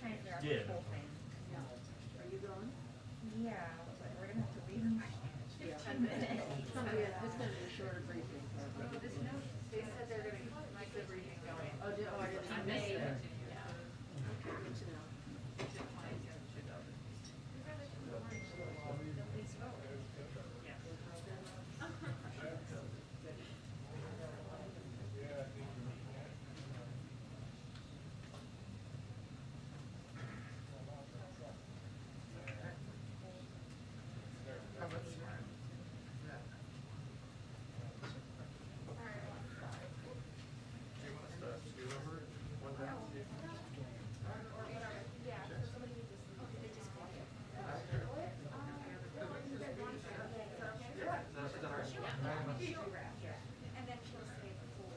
trying to figure out the whole thing. Are you going? Yeah, but we're gonna have to leave in like 15 minutes. It's gonna be a shorter briefing. They said they're gonna keep the briefing going. I didn't miss that. Good to know. And then she'll say the full.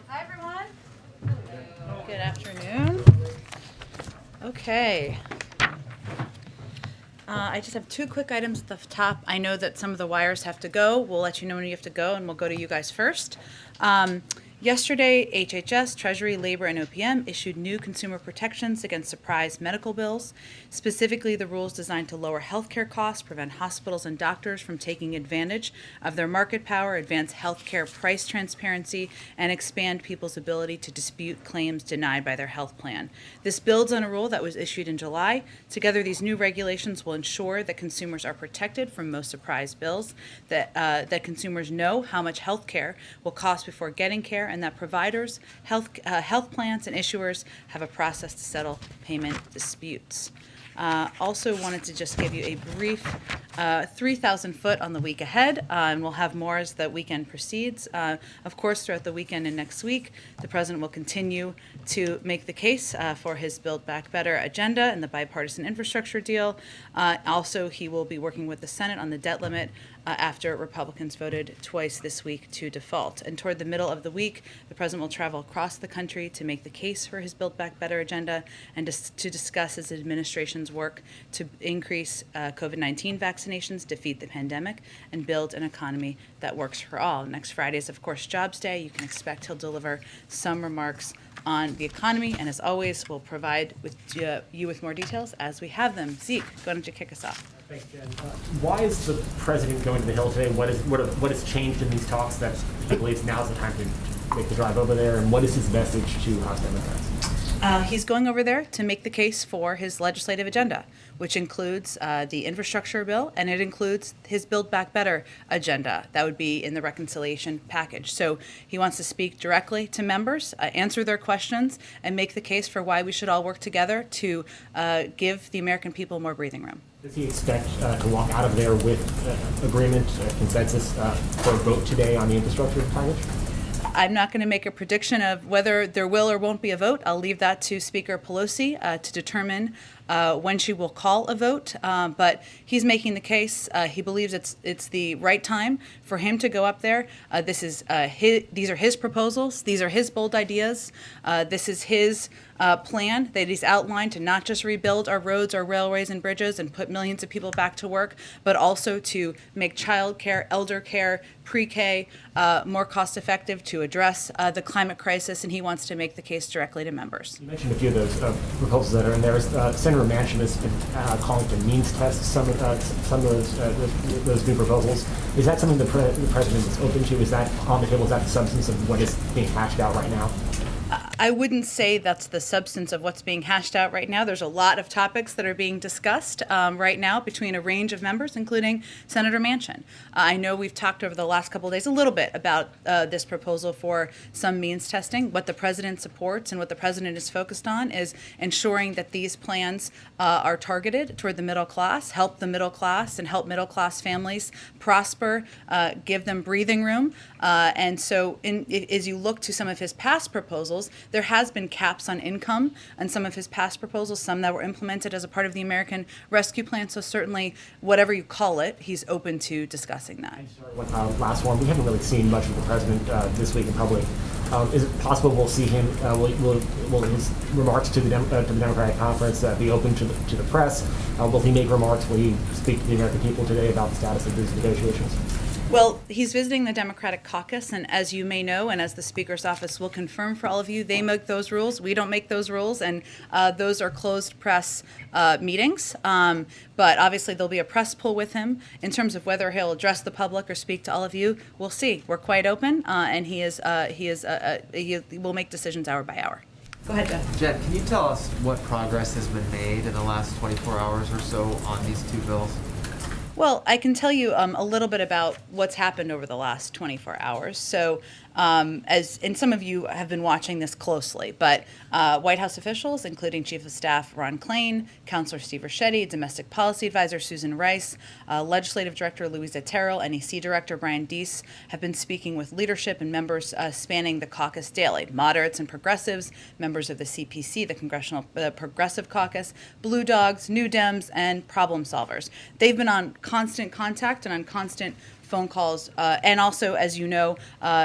Hi, everyone. Good afternoon. Okay. I just have two quick items at the top. I know that some of the wires have to go. We'll let you know when you have to go, and we'll go to you guys first. Yesterday, HHS, Treasury, Labor, and OPM issued new consumer protections against surprise medical bills, specifically the rules designed to lower healthcare costs, prevent hospitals and doctors from taking advantage of their market power, advance healthcare price transparency, and expand people's ability to dispute claims denied by their health plan. This builds on a rule that was issued in July. Together, these new regulations will ensure that consumers are protected from most surprise bills, that consumers know how much healthcare will cost before getting care, and that providers, health plans, and issuers have a process to settle payment disputes. Also wanted to just give you a brief 3,000 foot on the week ahead, and we'll have more as the weekend proceeds. Of course, throughout the weekend and next week, the President will continue to make the case for his Build Back Better agenda and the bipartisan infrastructure deal. Also, he will be working with the Senate on the debt limit after Republicans voted twice this week to default. And toward the middle of the week, the President will travel across the country to make the case for his Build Back Better agenda and to discuss his administration's work to increase COVID-19 vaccinations, defeat the pandemic, and build an economy that works for all. Next Friday is, of course, Jobs Day. You can expect he'll deliver some remarks on the economy, and as always, we'll provide you with more details as we have them. Zeke, why don't you kick us off? Thanks, Jen. Why is the president going to the Hill today? What has changed in these talks that he believes now's the time to make the drive over there? And what is his message to House Democrats? He's going over there to make the case for his legislative agenda, which includes the infrastructure bill, and it includes his Build Back Better agenda. That would be in the reconciliation package. So he wants to speak directly to members, answer their questions, and make the case for why we should all work together to give the American people more breathing room. Does he expect to walk out of there with agreement, consensus for a vote today on the infrastructure package? I'm not going to make a prediction of whether there will or won't be a vote. I'll leave that to Speaker Pelosi to determine when she will call a vote. But he's making the case. He believes it's the right time for him to go up there. These are his proposals. These are his bold ideas. This is his plan that he's outlined to not just rebuild our roads, our railways, and bridges and put millions of people back to work, but also to make child care, elder care, pre-K more cost-effective, to address the climate crisis, and he wants to make the case directly to members. You mentioned a few of those proposals that are in there. Senator Senator Manchin has been calling for means tests some of those new proposals. Is that something the president is open to? Is that on the table? Is that the substance of what is being hashed out right now? I wouldn't say that's the substance of what's being hashed out right now. There's a lot of topics that are being discussed right now between a range of members, including Senator Manchin. I know we've talked over the last couple of days a little bit about this proposal for some means testing. What the president supports and what the president is focused on is ensuring that these plans are targeted toward the middle class, help the middle class, and help middle class families prosper, give them breathing room. And so as you look to some of his past proposals, there has been caps on income on some of his past proposals, some that were implemented as a part of the American Rescue Plan. So certainly, whatever you call it, he's open to discussing that. Last one, we haven't really seen much of the president this week in public. Is it possible we'll see him, will his remarks to the Democratic Conference be open to the press? Will he make remarks? Will he speak to the American people today about the status of these negotiations? Well, he's visiting the Democratic caucus, and as you may know, and as the Speaker's office will confirm for all of you, they make those rules. We don't make those rules, and those are closed press meetings. But obviously, there'll be a press pull with him. In terms of whether he'll address the public or speak to all of you, we'll see. We're quite open, and he will make decisions hour by hour. Go ahead, Jeff. Jen, can you tell us what progress has been made in the last 24 hours or so on these two bills? Well, I can tell you a little bit about what's happened over the last 24 hours. So, and some of you have been watching this closely, but White House officials, including Chief of Staff Ron Klain, Counselor Steve Ricchetti, Domestic Policy Advisor Susan Rice, Legislative Director Louisa Terrell, NEC Director Brian Deese, have been speaking with leadership and members spanning the caucus daily, moderates and progressives, members of the CPC, the Congressional Progressive Caucus, Blue Dogs, New Dems, and problem solvers. They've been on constant contact and on constant phone calls, and also, as you know,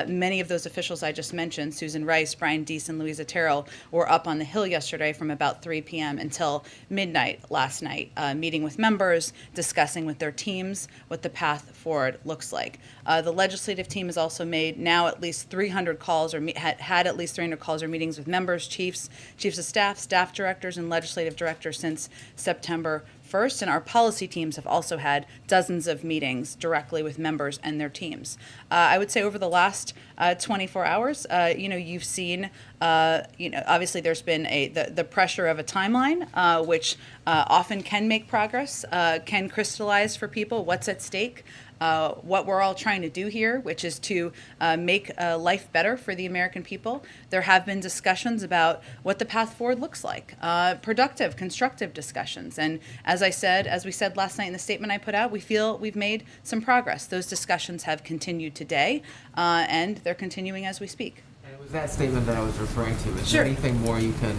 many of those officials I just mentioned, Susan Rice, Brian Deese, and Louisa Terrell, were up on the Hill yesterday from about 3 p.m. until midnight last night, meeting with members, discussing with their teams what the path forward looks like. The legislative team has also made now at least 300 calls, or had at least 300 calls or meetings with members, chiefs of staff, staff directors, and legislative directors since September 1st, and our policy teams have also had dozens of meetings directly with members and their teams. I would say over the last 24 hours, you've seen, obviously there's been the pressure of a timeline, which often can make progress, can crystallize for people what's at stake. What we're all trying to do here, which is to make life better for the American people. There have been discussions about what the path forward looks like, productive, constructive discussions. And as we said last night in the statement I put out, we feel we've made some progress. Those discussions have continued today, and they're continuing as we speak. And it was that statement that I was referring to. Is Sure. there anything more you can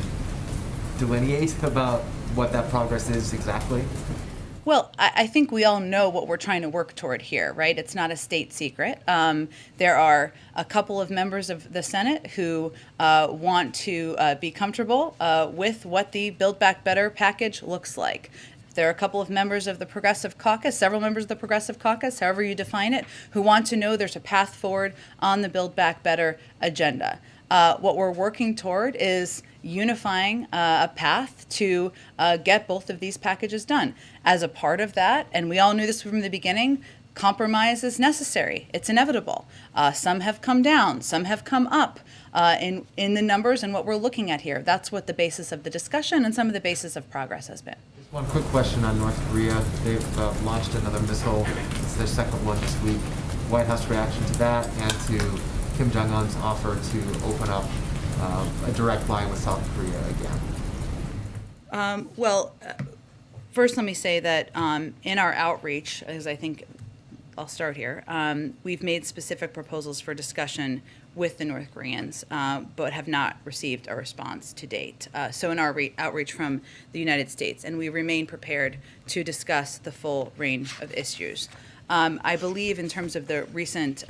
delineate about what that progress is exactly? Well, I think we all know what we're trying to work toward here, right? It's not a state secret. There are a couple of members of the Senate who want to be comfortable with what the Build Back Better package looks like. There are a couple of members of the Progressive Caucus, several members of the Progressive Caucus, however you define it, who want to know there's a path forward on the Build Back Better agenda. What we're working toward is unifying a path to get both of these packages done. As a part of that, and we all knew this from the beginning, compromise is necessary. It's inevitable. Some have come down, some have come up in the numbers and what we're looking at here. That's what the basis of the discussion and some of the basis of progress has been. Just one quick question on North Korea. They've launched another missile. It's their second one this week. White House reaction to that and to Kim Jong-un's offer to open up a direct line with South Korea again? First let me say that in our outreach, as I think I'll start here, we've made specific proposals for discussion with the North Koreans, but have not received a response to date. So in our outreach from the United States, and we remain prepared to discuss the full range of issues. I believe in terms of the recent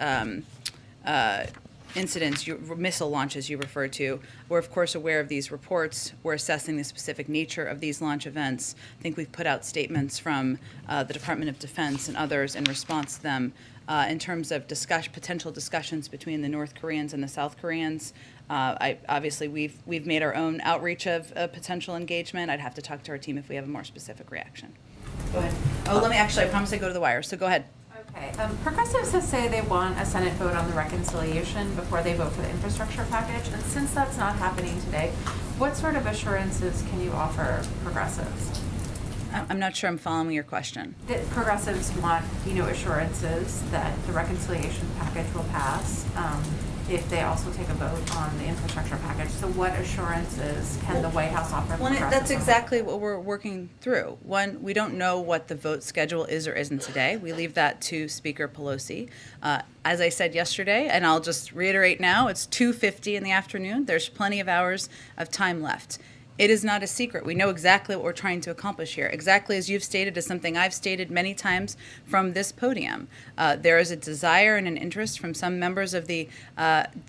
incidents, missile launches you referred to. We're of course aware of these reports. We're assessing the specific nature of these launch events. I think we've put out statements from the Department of Defense and others in response to them in terms of potential discussions between the North Koreans and the South Koreans. Obviously, we've made our own outreach of potential engagement. I'd have to talk to our team if we have a more specific reaction. Go ahead. Oh, I promised I'd go to the wire, so go ahead. Okay, progressives have say they want a Senate vote on the reconciliation before they vote for the infrastructure package, and since that's not happening today, what sort of assurances can you offer progressives? I'm not sure I'm following your question. That progressives want, assurances that the reconciliation package will pass if they also take a vote on the infrastructure package. So what assurances can the White House offer progressives? That's exactly what we're working through. One, we don't know what the vote schedule is or isn't today. We leave that to Speaker Pelosi. As I said yesterday, and I'll just reiterate now, it's 2:50 in the afternoon. There's plenty of hours of time left. It is not a secret. We know exactly what we're trying to accomplish here. Exactly as you've stated is something I've stated many times from this podium. There is a desire and an interest from some members of the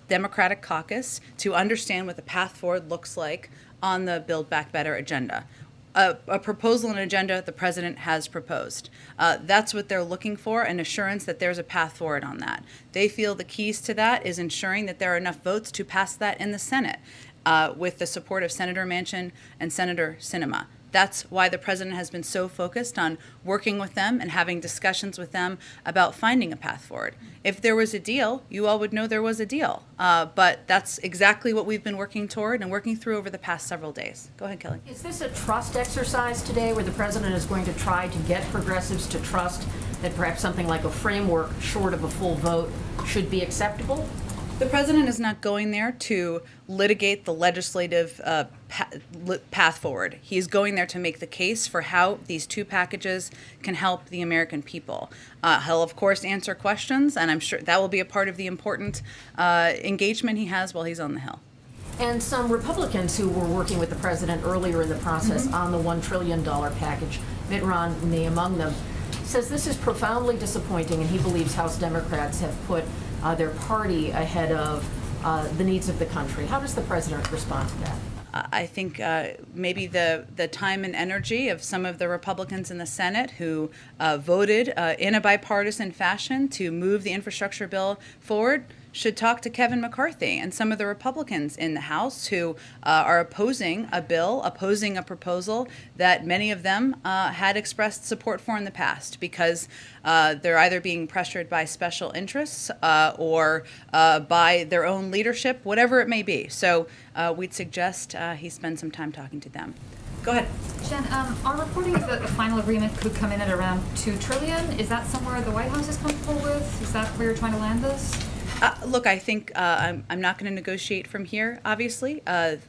Democratic caucus to understand what the path forward looks like on the Build Back Better agenda. A proposal and agenda the president has proposed. That's what they're looking for, an assurance that there's a path forward on that. They feel the keys to that is ensuring that there are enough votes to pass that in the Senate. With the support of Senator Manchin and Senator Sinema. That's why the president has been so focused on working with them and having discussions with them about finding a path forward. If there was a deal, you all would know there was a deal. But that's exactly what we've been working toward and working through over the past several days. Go ahead, Kelly. Is this a trust exercise today where the president is going to try to get progressives to trust that perhaps something like a framework short of a full vote should be acceptable? The president is not going there to litigate the legislative path forward. He's going there to make the case for how these two packages can help the American people. He'll, of course, answer questions, and I'm sure that will be a part of the important engagement he has while he's on the Hill. And some Republicans who were working with the president earlier in the process on the $1 trillion package, Mitt Romney among them, says this is profoundly disappointing, and he believes House Democrats have put their party ahead of the needs of the country. How does the president respond to that? I think maybe the time and energy of some of the Republicans in the Senate who voted in a bipartisan fashion to move the infrastructure bill forward should talk to Kevin McCarthy and some of the Republicans in the House who are opposing a bill, opposing a proposal that many of them had expressed support for in the past because they're either being pressured by special interests or by their own leadership, whatever it may be. So we'd suggest he spend some time talking to them. Go ahead. Jen, our reporting is that the final agreement could come in at around $2 trillion. Is that somewhere the White House is comfortable with? Is that where you're trying to land this? Look, I think I'm not going to negotiate from here, obviously.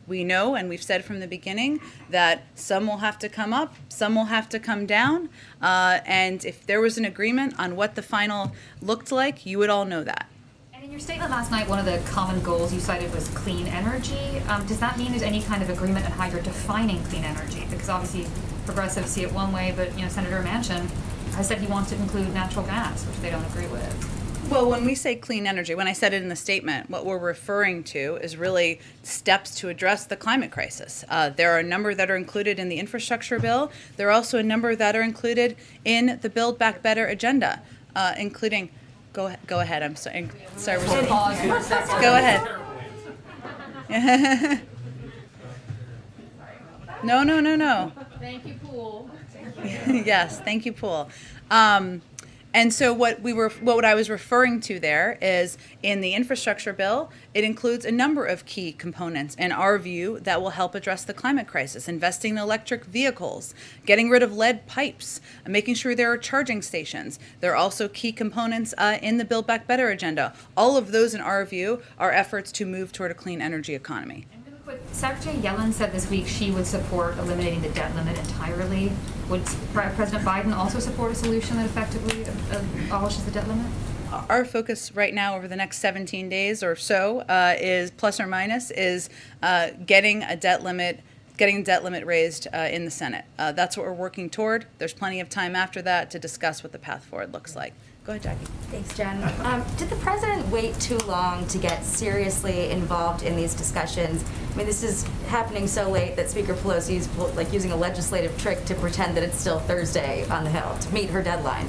We know, and we've said from the beginning, that some will have to come up, some will have to come down. And if there was an agreement on what the final looked like, you would all know that. And in your statement last night, one of the common goals you cited was clean energy. Does that mean there's any kind of agreement on how you're defining clean energy? Because obviously progressives see it one way, but Senator Manchin has said he wants to include natural gas, which they don't agree with. Well, when we say clean energy, when I said it in the statement, what we're referring to is really steps to address the climate crisis. There are a number that are included in the infrastructure bill. There are also a number that are included in the Build Back Better agenda, including, go ahead, I'm sorry. We'll pause for a second. Go ahead. No. Thank you, Pool. Yes, thank you, Pool. And so what I was referring to there is in the infrastructure bill, it includes a number of key components in our view that will help address the climate crisis, investing in electric vehicles, getting rid of lead pipes, making sure there are charging stations. There are also key components in the Build Back Better agenda. All of those in our view are efforts to move toward a clean energy economy. But Secretary Yellen said this week she would support eliminating the debt limit entirely. Would President Biden also support a solution that effectively abolishes the debt limit? Our focus right now over the next 17 days or so is plus or minus is getting debt limit raised in the Senate. That's what we're working toward. There's plenty of time after that to discuss what the path forward looks like. Go ahead, Jackie. Thanks, Jen. Did the president wait too long to get seriously involved in these discussions? I mean, this is happening so late that Speaker Pelosi is like using a legislative trick to pretend that it's still Thursday on the Hill to meet her deadline.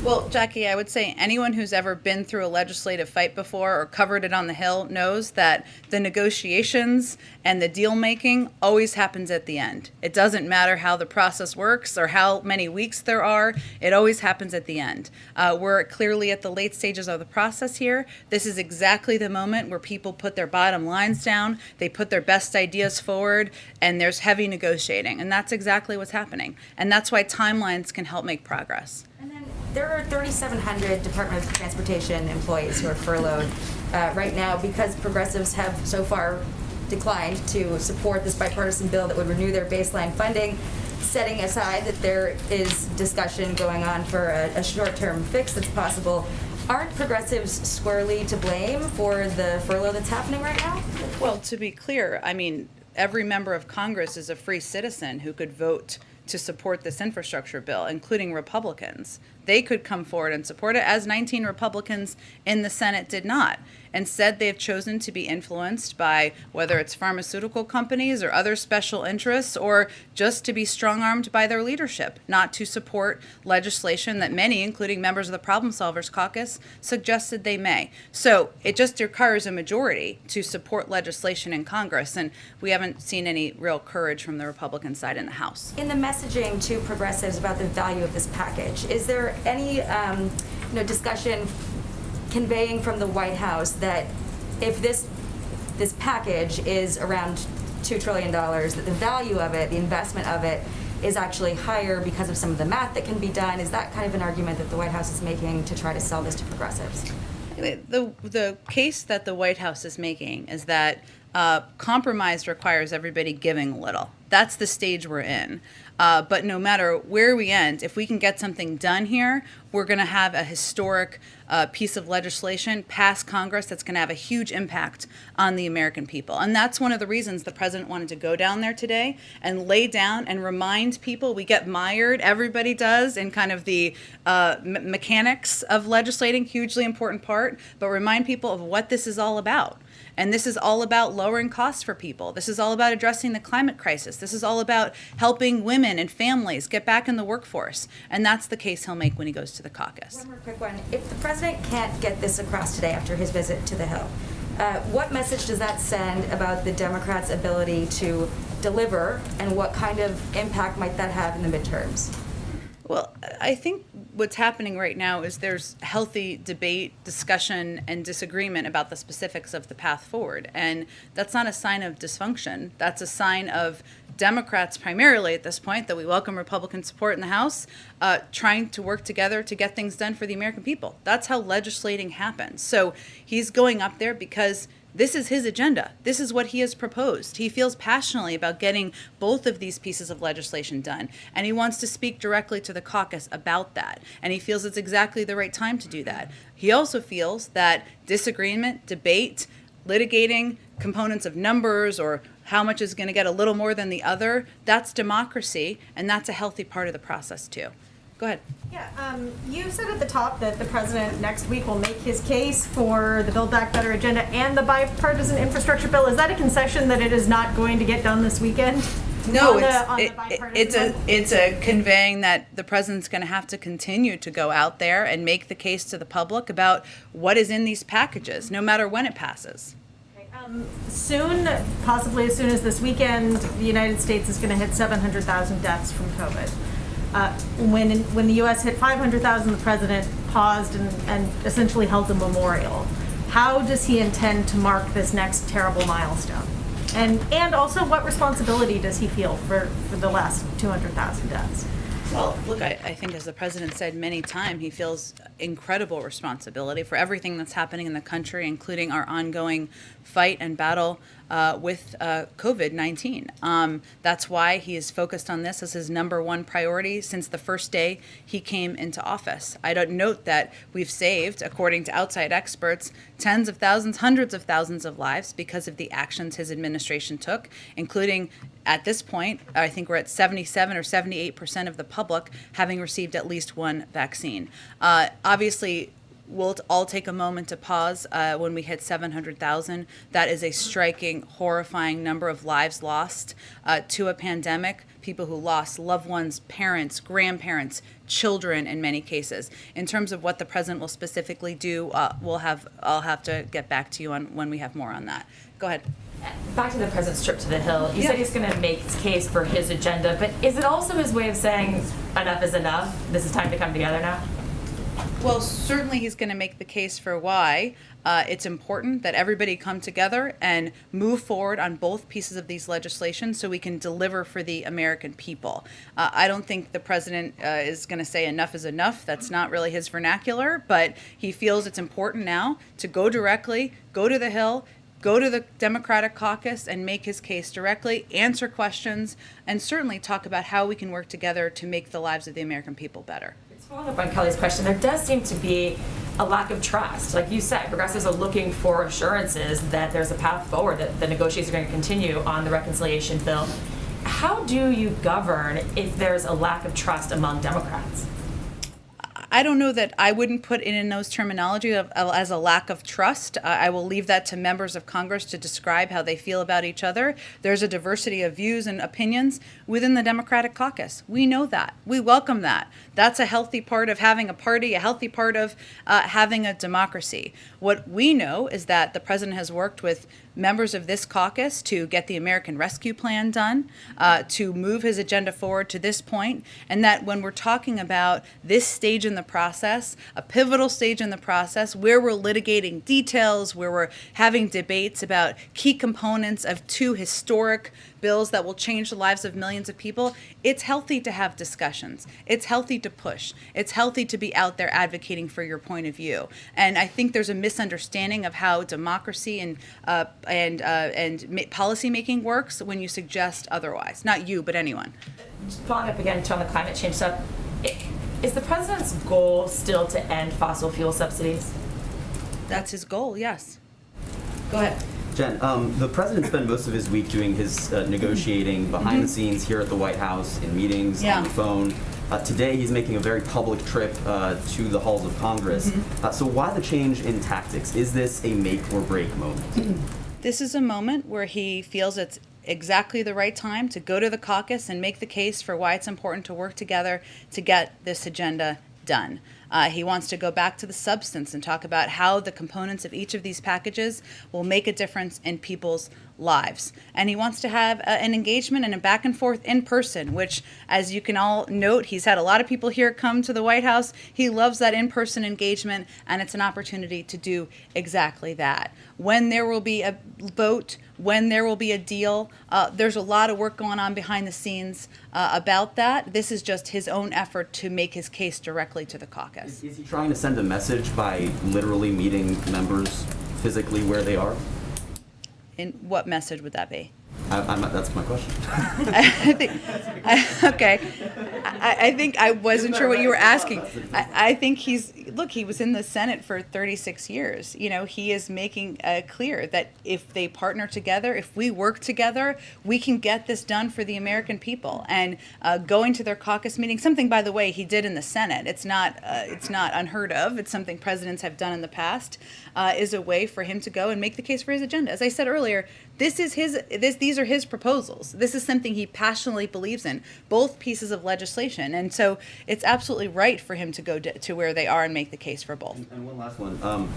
Well, Jackie, I would say anyone who's ever been through a legislative fight before or covered it on the Hill knows that the negotiations and the deal making always happens at the end. It doesn't matter how the process works or how many weeks there are, it always happens at the end. We're clearly at the late stages of the process here. This is exactly the moment where people put their bottom lines down, they put their best ideas forward, and there's heavy negotiating. And that's exactly what's happening. And that's why timelines can help make progress. And then there are 3,700 Department of Transportation employees who are furloughed right now because progressives have so far declined to support this bipartisan bill that would renew their baseline funding, setting aside that there is discussion going on for a short-term fix that's possible. Aren't progressives squarely to blame for the furlough that's happening right now? Well, to be clear, I mean, every member of Congress is a free citizen who could vote to support this infrastructure bill, including Republicans. They could come forward and support it, as 19 Republicans in the Senate did not. Instead, they've chosen to be influenced by whether it's pharmaceutical companies or other special interests, or just to be strong-armed by their leadership, not to support legislation that many, including members of the Problem Solvers Caucus, suggested they may. So it just requires a majority to support legislation in Congress, and we haven't seen any real courage from the Republican side in the House. In the messaging to progressives about the value of this package, is there any discussion conveying from the White House that if this package is around $2 trillion, that the value of it, the investment of it, is actually higher because of some of the math that can be done? Is that kind of an argument that the White House is making to try to sell this to progressives? The case that the White House is making is that compromise requires everybody giving a little. That's the stage we're in. But no matter where we end, if we can get something done here, we're going to have a historic piece of legislation pass Congress that's going to have a huge impact on the American people. And that's one of the reasons the president wanted to go down there today and lay down and remind people. We get mired, everybody does, in kind of the mechanics of legislating, hugely important part, but remind people of what this is all about. And this is all about lowering costs for people. This is all about addressing the climate crisis. This is all about helping women and families get back in the workforce. And that's the case he'll make when he goes to the caucus. One more quick one. If the president can't get this across today after his visit to the Hill, what message does that send about the Democrats' ability to deliver, and what kind of impact might that have in the midterms? Well, I think what's happening right now is there's healthy debate, discussion, and disagreement about the specifics of the path forward. And that's not a sign of dysfunction. That's a sign of Democrats primarily at this point, that we welcome Republican support in the House, trying to work together to get things done for the American people. That's how legislating happens. So he's going up there because this is his agenda. This is what he has proposed. He feels passionately about getting both of these pieces of legislation done, and he wants to speak directly to the caucus about that, and he feels it's exactly the right time to do that. He also feels that disagreement, debate, litigating components of numbers or how much is going to get a little more than the other, that's democracy, and that's a healthy part of the process too. Go ahead. Yeah, you said at the top that the president next week will make his case for the Build Back Better agenda and the bipartisan infrastructure bill. Is that a concession that it is not going to get done this weekend? No, it's a conveying that the president's going to have to continue to go out there and make the case to the public about what is in these packages, no matter when it passes. Soon, possibly as soon as this weekend, the United States is going to hit 700,000 deaths from COVID. When the U.S. hit 500,000, the president paused and essentially held a memorial. How does he intend to mark this next terrible milestone? And also, what responsibility does he feel for the last 200,000 deaths? Well, look, I think as the president said many times, he feels incredible responsibility for everything that's happening in the country, including our ongoing fight and battle with COVID-19. That's why he is focused on this as his number one priority since the first day he came into office. I don't note that we've saved, according to outside experts, tens of thousands, hundreds of thousands of lives because of the actions his administration took, including at this point, I think we're at 77 or 78% of the public having received at least one vaccine. Obviously, we'll all take a moment to pause when we hit 700,000. That is a striking, horrifying number of lives lost to a pandemic, people who lost loved ones, parents, grandparents, children in many cases. In terms of what the president will specifically do, I'll have to get back to you on when we have more on that. Go ahead. Back to the president's trip to the Hill. You Yeah. said he's going to make his case for his agenda, but is it also his way of saying enough is enough? This is time to come together now? Well, certainly he's going to make the case for why it's important that everybody come together and move forward on both pieces of these legislation so we can deliver for the American people. I don't think the president is going to say enough is enough. That's not really his vernacular, but he feels it's important now to go directly, go to the Hill, go to the Democratic caucus and make his case directly, answer questions, and certainly talk about how we can work together to make the lives of the American people better. Following up on Kelly's question, there does seem to be a lack of trust. Like you said, progressives are looking for assurances that there's a path forward, that the negotiations are going to continue on the reconciliation bill. How do you govern if there's a lack of trust among Democrats? I don't know that I wouldn't put it in those terminology as a lack of trust. I will leave that to members of Congress to describe how they feel about each other. There's a diversity of views and opinions within the Democratic caucus. We know that. We welcome that. That's a healthy part of having a party, a healthy part of having a democracy. What we know is that the president has worked with members of this caucus to get the American Rescue Plan done, to move his agenda forward to this point, and that when we're talking about this stage in the process, a pivotal stage in the process, where we're litigating details, where we're having debates about key components of two historic bills that will change the lives of millions of people, it's healthy to have discussions. It's healthy to push. It's healthy to be out there advocating for your point of view. And I think there's a misunderstanding of how democracy and policy making works when you suggest otherwise. Not you, but anyone. Just following up again on the climate change stuff, is the president's goal still to end fossil fuel subsidies? That's his goal, yes. Go ahead. Jen, the president spent most of his week doing his negotiating behind the scenes here at the White House, in meetings, on the phone. Today, he's making a very public trip to the halls of Congress. So why the change in tactics? Is this a make or break moment? This is a moment where he feels it's exactly the right time to go to the caucus and make the case for why it's important to work together to get this agenda done. He wants to go back to the substance and talk about how the components of each of these packages will make a difference in people's lives. And he wants to have an engagement and a back and forth in person, which, as you can all note, he's had a lot of people here come to the White House. He loves that in-person engagement, and it's an opportunity to do exactly that. When there will be a vote, when there will be a deal, there's a lot of work going on behind the scenes about that. This is just his own effort to make his case directly to the caucus. Is he trying to send a message by literally meeting members physically where they are? And what message would that be? That's my question. I think I wasn't sure what you were asking. I think he was in the Senate for 36 years. You know, he is making clear that if they partner together, if we work together, we can get this done for the American people. And going to their caucus meeting, something, by the way, he did in the Senate. It's not unheard of. It's something presidents have done in the past, is a way for him to go and make the case for his agenda. As I said earlier, these are his proposals. This is something he passionately believes in, both pieces of legislation. And so it's absolutely right for him to go to where they are and make the case for both. And one last one.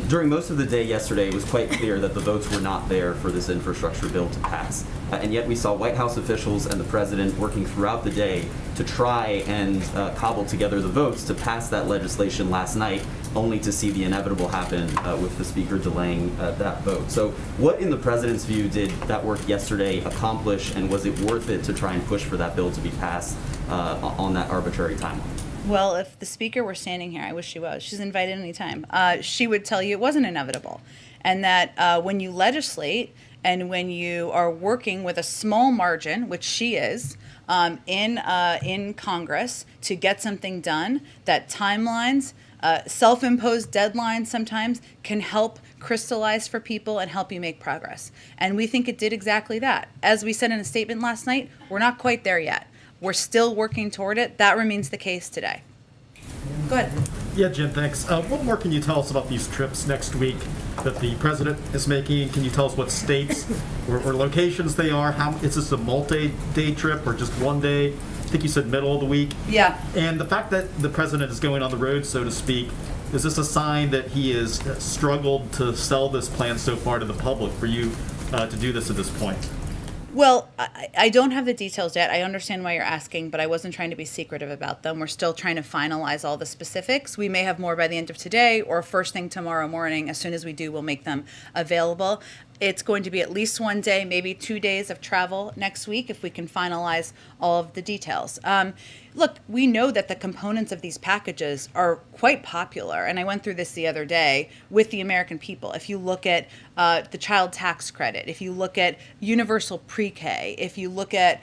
During most of the day yesterday, it was quite clear that the votes were not there for this infrastructure bill to pass. And yet we saw White House officials and the president working throughout the day to try and cobble together the votes to pass that legislation last night, only to see the inevitable happen with the speaker delaying that vote. So what, in the president's view, did that work yesterday accomplish, and was it worth it to try and push for that bill to be passed on that arbitrary timeline? Well, if the speaker were standing here, I wish she was. She's invited anytime. She would tell you it wasn't inevitable, and that when you legislate and when you are working with a small margin, which she is, in Congress to get something done, that timelines, self-imposed deadlines sometimes can help crystallize for people and help you make progress. And we think it did exactly that. As we said in a statement last night, we're not quite there yet. We're still working toward it. That remains the case today. Go ahead. Yeah, Jen, thanks. What more can you tell us about these trips next week that the president is making? Can you tell us what states or locations they are? Is this a multi-day trip or just one day? I think you said middle of the week. Yeah. And the fact that the president is going on the road, so to speak, is this a sign that he has struggled to sell this plan so far to the public for you to do this at this point? Well, I don't have the details yet. I understand why you're asking, but I wasn't trying to be secretive about them. We're still trying to finalize all the specifics. We may have more by the end of today or first thing tomorrow morning. As soon as we do, we'll make them available. It's going to be at least one day, maybe 2 days of travel next week if we can finalize all of the details. Look, we know that the components of these packages are quite popular, and I went through this the other day with the American people. If you look at the child tax credit, if you look at universal pre-K, if you look at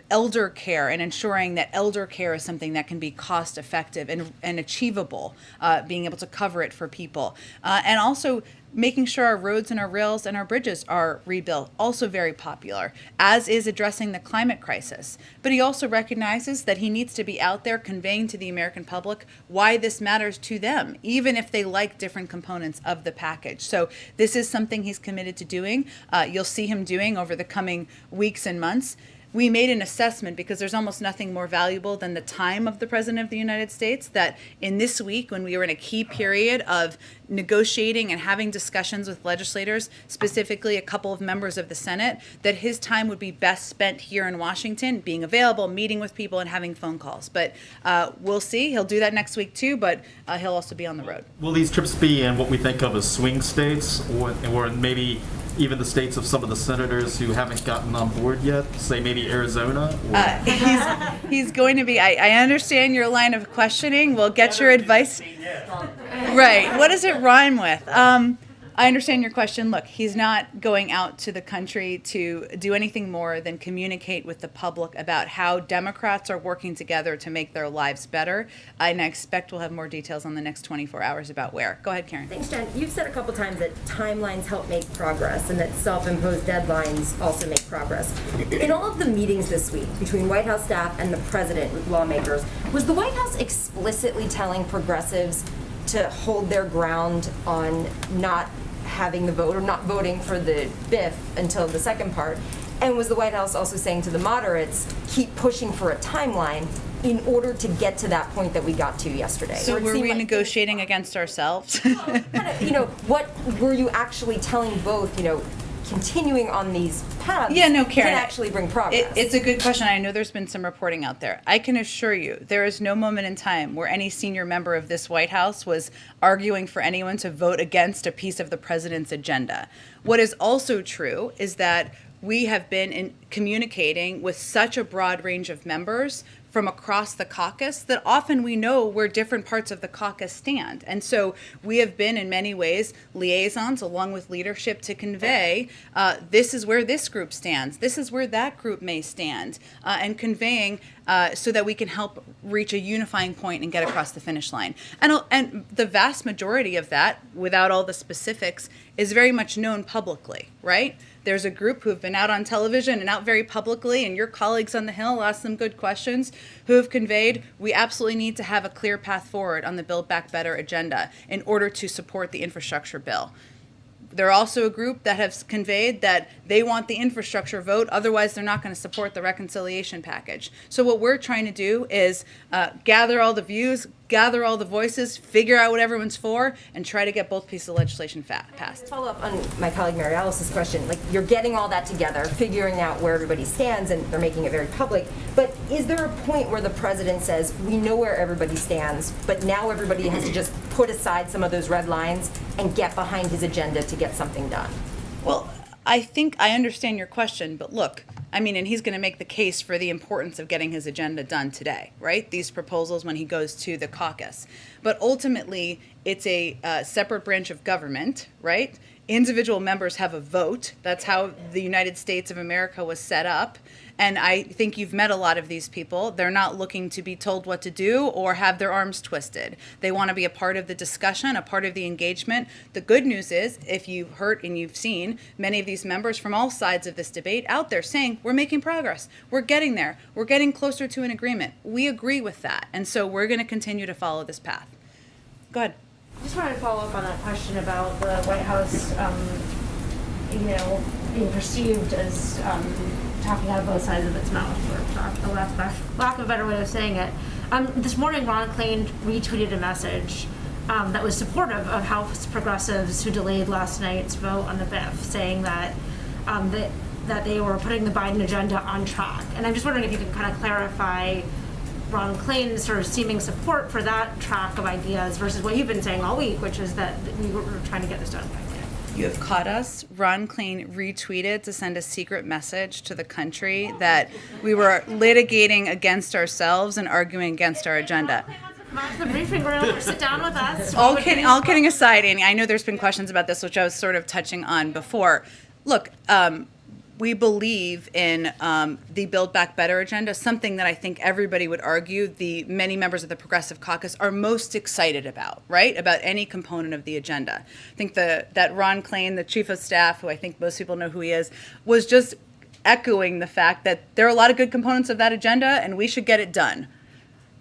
elder care and ensuring that elder care is something that can be cost effective and achievable, being able to cover it for people, and also making sure our roads and our rails and our bridges are rebuilt, also very popular, as is addressing the climate crisis. But he also recognizes that he needs to be out there conveying to the American public why this matters to them, even if they like different components of the package. So this is something he's committed to doing. You'll see him doing over the coming weeks and months. We made an assessment, because there's almost nothing more valuable than the time of the President of the United States, that in this week, when we were in a key period of negotiating and having discussions with legislators, specifically a couple of members of the Senate, that his time would be best spent here in Washington, being available, meeting with people, and having phone calls. But we'll see. He'll do that next week too, but he'll also be on the road. Will these trips be in what we think of as swing states, or maybe even the states of some of the senators who haven't gotten on board yet, say maybe Arizona? He's going to be, I understand your line of questioning. We'll get your advice. Right. What does it rhyme with? I understand your question. Look, he's not going out to the country to do anything more than communicate with the public about how Democrats are working together to make their lives better. And I expect we'll have more details on the next 24 hours about where. Go ahead, Karen. Thanks, Jen. You've said a couple times that timelines help make progress and that self-imposed deadlines also make progress. In all of the meetings this week between White House staff and the president with lawmakers, was the White House explicitly telling progressives to hold their ground on not having the vote or not voting for the BIF until the second part? And was the White House also saying to the moderates, keep pushing for a timeline in order to get to that point that we got to yesterday? So were we negotiating against ourselves? What were you actually telling both, continuing on these paths Karen, can actually bring progress? It's a good question. I know there's been some reporting out there. I can assure you there is no moment in time where any senior member of this White House was arguing for anyone to vote against a piece of the president's agenda. What is also true is that we have been communicating with such a broad range of members from across the caucus that often we know where different parts of the caucus stand. And so we have been in many ways liaisons along with leadership to convey this is where this group stands, this is where that group may stand, and conveying so that we can help reach a unifying point and get across the finish line. And the vast majority of that, without all the specifics, is very much known publicly, right? There's a group who have been out on television and out very publicly, and your colleagues on the Hill asked them good questions, who have conveyed we absolutely need to have a clear path forward on the Build Back Better agenda in order to support the infrastructure bill. They're also a group that has conveyed that they want the infrastructure vote, otherwise they're not going to support the reconciliation package. So what we're trying to do is gather all the views, gather all the voices, figure out what everyone's for, and try to get both pieces of legislation passed. Follow up on my colleague Mary Alice's question. You're getting all that together, figuring out where everybody stands, and they're making it very public. But is there a point where the president says, we know where everybody stands, but now everybody has to just put aside some of those red lines and get behind his agenda to get something done? Well, I think I understand your question, but look, and he's going to make the case for the importance of getting his agenda done today, right? These proposals when he goes to the caucus. But ultimately, it's a separate branch of government, right? Individual members have a vote. That's how the United States of America was set up. And I think you've met a lot of these people. They're not looking to be told what to do or have their arms twisted. They want to be a part of the discussion, a part of the engagement. The good news is, if you've heard and you've seen many of these members from all sides of this debate out there saying, we're making progress, we're getting there, we're getting closer to an agreement. We agree with that. And so we're going to continue to follow this path. Go ahead. I just wanted to follow up on that question about the White House, being perceived as talking out of both sides of its mouth, for lack of a better way of saying it. This morning, Ron Klain retweeted a message that was supportive of House progressives who delayed last night's vote on the BIF, saying that that they were putting the Biden agenda on track. And I'm just wondering if you could kind of clarify Ron Klain's sort of seeming support for that track of ideas versus what you've been saying all week, which is that we were trying to get this done quickly. You have caught us. Ron Klain retweeted to send a secret message to the country that we were litigating against ourselves and arguing against our agenda. Back to the briefing room or sit down with us. All kidding aside, Annie, I know there's been questions about this, which I was sort of touching on before. Look, we believe in the Build Back Better agenda, something that I think everybody would argue the many members of the Progressive Caucus are most excited about, right? About any component of the agenda. I think that Ron Klain, the chief of staff, who I think most people know who he is, was just echoing the fact that there are a lot of good components of that agenda and we should get it done.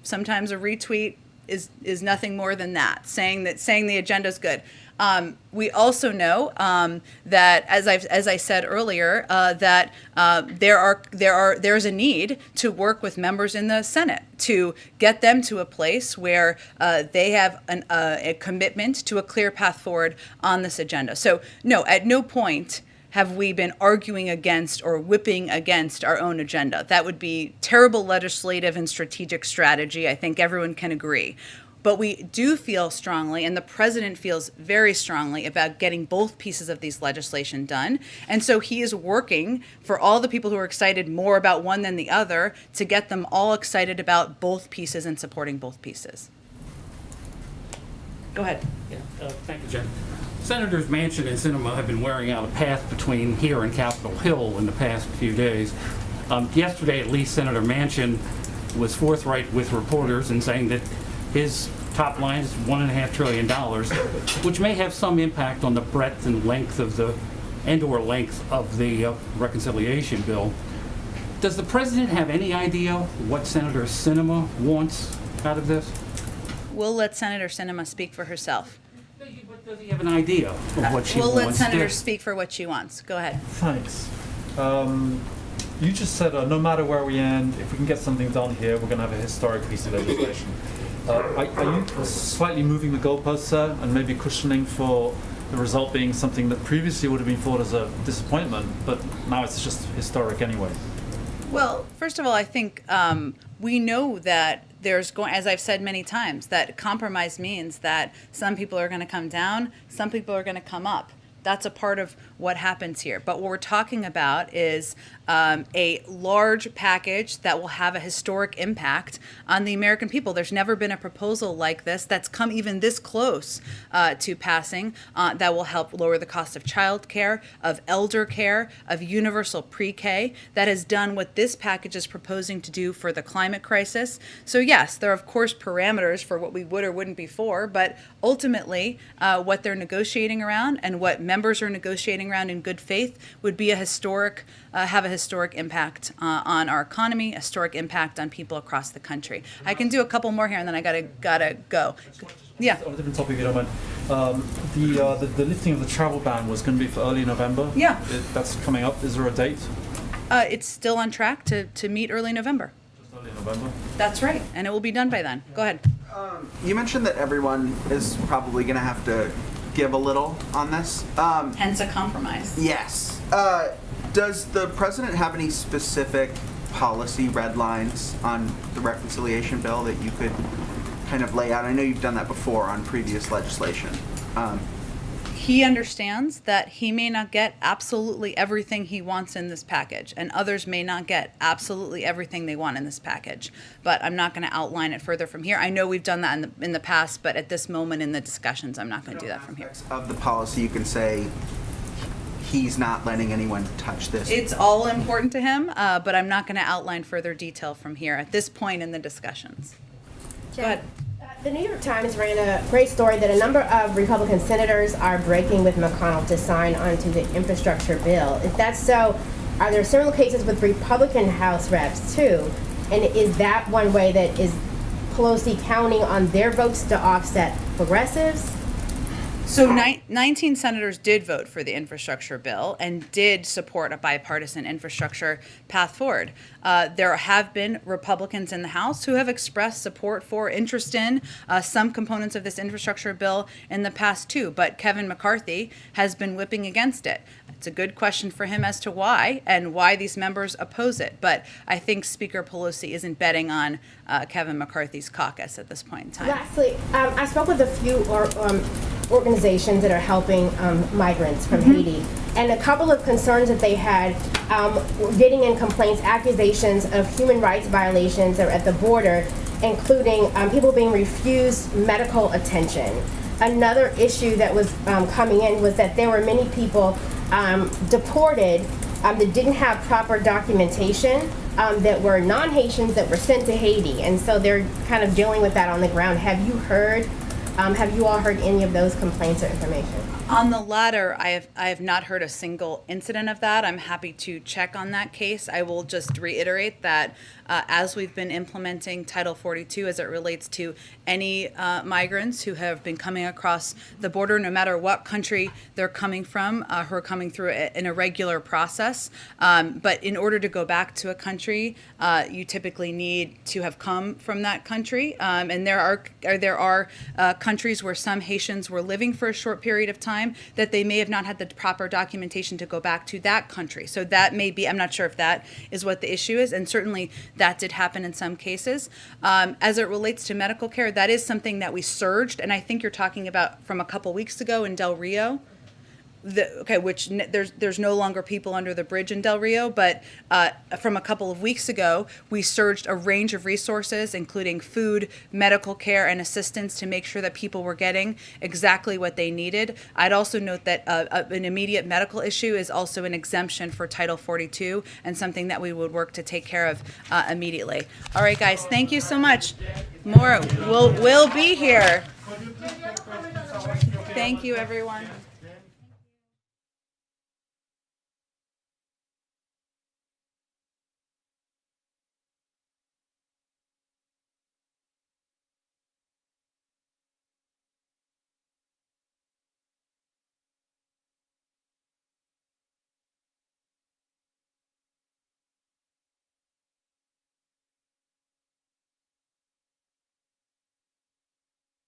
Sometimes a retweet is nothing more than that, saying the agenda is good. We also know that, as I said earlier, that there's a need to work with members in the Senate to get them to a place where they have a commitment to a clear path forward on this agenda. So, no, at no point have we been arguing against or whipping against our own agenda. That would be terrible legislative and strategic strategy. I think everyone can agree. But we do feel strongly, and the president feels very strongly about getting both pieces of these legislation done. And so he is working for all the people who are excited more about one than the other to get them all excited about both pieces and supporting both pieces. Go ahead. Yeah, thank you, Jen. Senators Manchin and Sinema have been wearing out a path between here and Capitol Hill in the past few days. Yesterday, at least, Senator Manchin was forthright with reporters in saying that his top line is $1.5 trillion, which may have some impact on the breadth and length of the reconciliation bill. Does the president have any idea what Senator Sinema wants out of this? We'll let Senator Sinema speak for herself. But does he have an idea of what she We'll wants? let Senator speak for what she wants. Go ahead. Thanks. You just said no matter where we end, if we can get something done here, we're going to have a historic piece of legislation. Are you slightly moving the goalposts there and maybe cushioning for the result being something that previously would have been thought as a disappointment, but now it's just historic anyway? Well, first of all, I think we know that as I've said many times, that compromise means that some people are going to come down, some people are going to come up. That's a part of what happens here. But what we're talking about is a large package that will have a historic impact on the American people. There's never been a proposal like this that's come even this close to passing that will help lower the cost of child care, of elder care, of universal pre-K, that has done what this package is proposing to do for the climate crisis. So yes, there are of course parameters for what we would or wouldn't be for, but ultimately what they're negotiating around and what members are negotiating around in good faith would be have a historic impact on our economy, a historic impact on people across the country. I can do a couple more here, and then I gotta go. Yeah. On a different topic, if you don't mind. The lifting of the travel ban was going to be for early November. Yeah. That's coming up. Is there a date? It's still on track to meet early November. Just early November. That's right, and it will be done by then. Go ahead. You mentioned that everyone is probably going to have to give a little on this. Hence a compromise. Yes. Does the president have any specific policy red lines on the reconciliation bill that you could kind of lay out? I know you've done that before on previous legislation. he understands that he may not get absolutely everything he wants in this package, and others may not get absolutely everything they want in this package. But I'm not going to outline it further from here. I know we've done that in the past, but at this moment in the discussions, I'm not going to do that from here. Of the policy, you can say he's not letting anyone touch this. It's all important to him, but I'm not going to outline further detail from here at this point in the discussions. Go ahead. The New York Times ran a great story that a number of Republican senators are breaking with McConnell to sign onto the infrastructure bill. If that's so, are there similar cases with Republican House reps too? And is that one way that is Pelosi counting on their votes to offset progressives? So 19 senators did vote for the infrastructure bill and did support a bipartisan infrastructure path forward. There have been Republicans in the House who have expressed support for, interest in some components of this infrastructure bill in the past too, but Kevin McCarthy has been whipping against it. It's a good question for him as to why and why these members oppose it, but I think Speaker Pelosi isn't betting on Kevin McCarthy's caucus at this point in time. Lastly, I spoke with a few organizations that are helping migrants from Haiti, and a couple of concerns that they had were getting in complaints, accusations of human rights violations at the border, including people being refused medical attention. Another issue that was coming in was that there were many people deported that didn't have proper documentation, that were non-Haitians that were sent to Haiti, and so they're kind of dealing with that on the ground. Have you all heard any of those complaints or information? On the latter, I have not heard a single incident of that. I'm happy to check on that case. I will just reiterate that as we've been implementing Title 42 as it relates to any migrants who have been coming across the border, no matter what country they're coming from, who are coming through an irregular process. But in order to go back to a country, you typically need to have come from that country. And there are countries where some Haitians were living for a short period of time that they may have not had the proper documentation to go back to that country. So that may be, I'm not sure if that is what the issue is, and certainly that did happen in some cases. As it relates to medical care, that is something that we surged, and I think you're talking about from a couple weeks ago in Del Rio. There's no longer people under the bridge in Del Rio, but from a couple of weeks ago, we surged a range of resources, including food, medical care, and assistance to make sure that people were getting exactly what they needed. I'd also note that an immediate medical issue is also an exemption for Title 42 and something that we would work to take care of immediately. All right, guys, thank you so much. More will be here. Thank you, everyone.